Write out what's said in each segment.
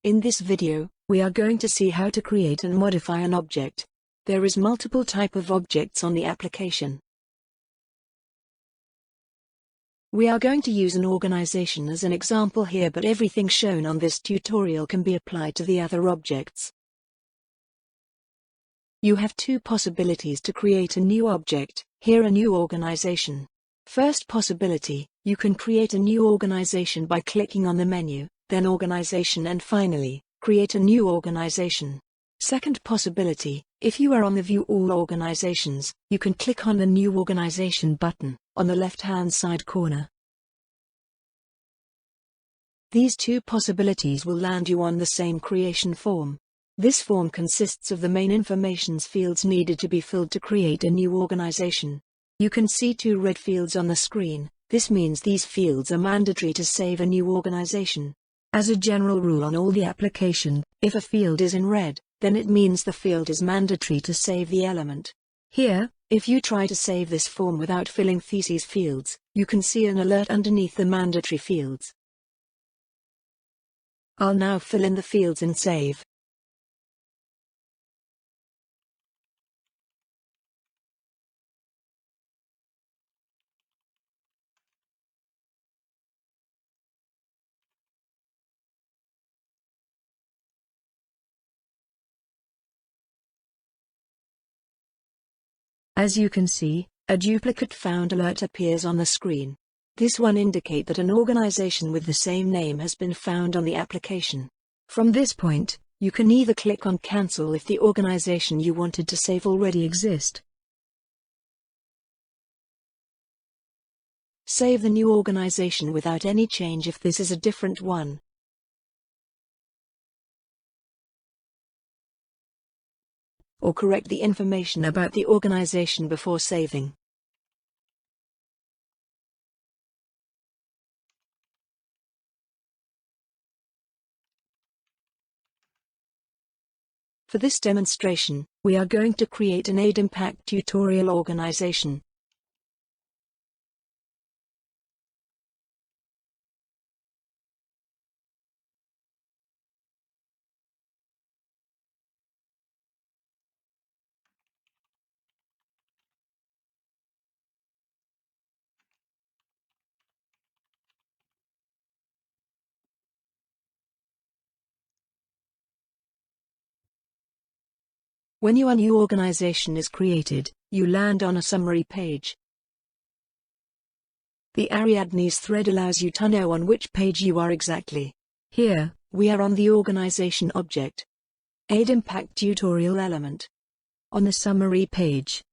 In this video, we are going to see how to create and modify an object. There is multiple type of objects on the application. We are going to use an organization as an example here, but everything shown on this tutorial can be applied to the other objects. You have two possibilities to create a new object, here a new organization. First possibility, you can create a new organization by clicking on the menu, then organization, and finally, create a new organization. Second possibility, if you are on the View All Organizations, you can click on the New Organization button, on the left-hand side corner. These two possibilities will land you on the same creation form. This form consists of the main informations fields needed to be filled to create a new organization. You can see two red fields on the screen. This means these fields are mandatory to save a new organization. As a general rule on all the application, if a field is in red, then it means the field is mandatory to save the element. Here, if you try to save this form without filling these fields, you can see an alert underneath the mandatory fields. I'll now fill in the fields and save. As you can see, a duplicate found alert appears on the screen. This one indicates that an organization with the same name has been found on the application. From this point, you can either click on Cancel if the organization you wanted to save already exists. Save the new organization without any change if this is a different one. Or correct the information about the organization before saving. For this demonstration, we are going to create an ACP tutorial organization. When your new organization is created, you land on a summary page. The Ariadne's thread allows you to know on which page you are exactly. Here, we are on the organization object. ACP tutorial element. On the summary page.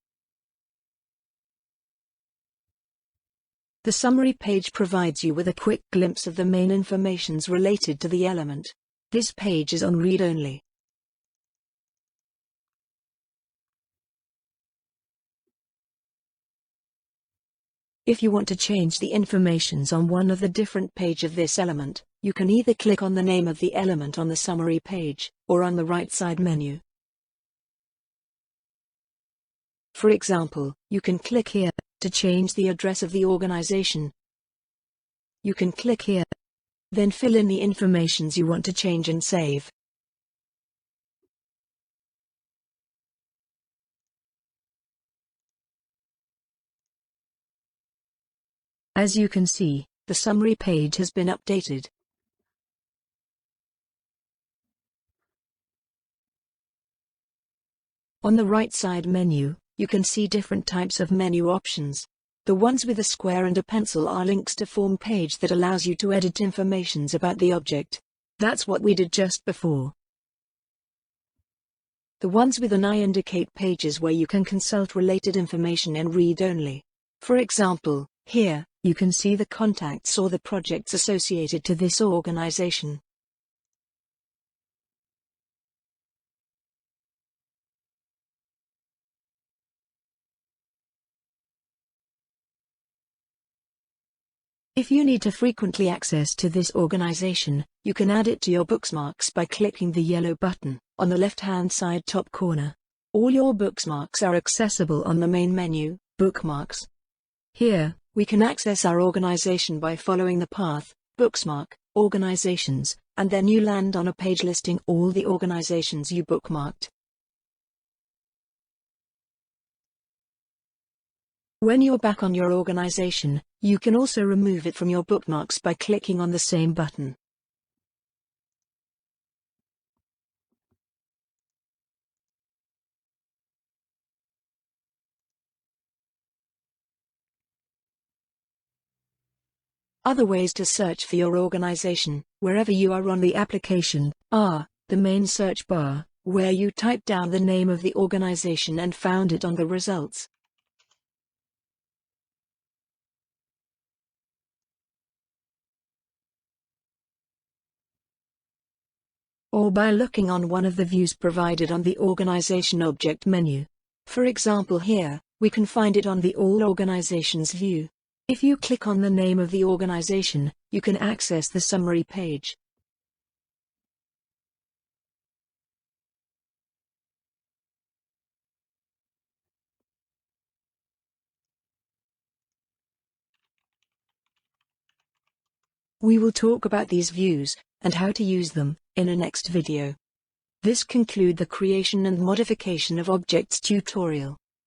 The summary page provides you with a quick glimpse of the main informations related to the element. This page is on read only. If you want to change the informations on one of the different page of this element, you can either click on the name of the element on the summary page, or on the right side menu. For example, you can click here, to change the address of the organization. You can click here, then fill in the informations you want to change and save. As you can see, the summary page has been updated. On the right side menu, you can see different types of menu options. The ones with a square and a pencil are links to form page that allows you to edit informations about the object. That's what we did just before. The ones with an eye indicate pages where you can consult related information and read only. For example, here, you can see the contacts or the projects associated to this organization. If you need to frequently access to this organization, you can add it to your bookmarks by clicking the yellow button on the left-hand side top corner. All your bookmarks are accessible on the main menu, Bookmarks. Here, we can access our organization by following the path, Bookmark, Organizations, and then you land on a page listing all the organizations you bookmarked. When you're back on your organization, you can also remove it from your bookmarks by clicking on the same button. Other ways to search for your organization, wherever you are on the application, are the main search bar, where you type down the name of the organization and found it on the results. Or by looking on one of the views provided on the Organization Object menu. For example, here, we can find it on the All Organizations view. If you click on the name of the organization, you can access the summary page. We will talk about these views, and how to use them, in a next video. This concludes the creation and modification of objects tutorial.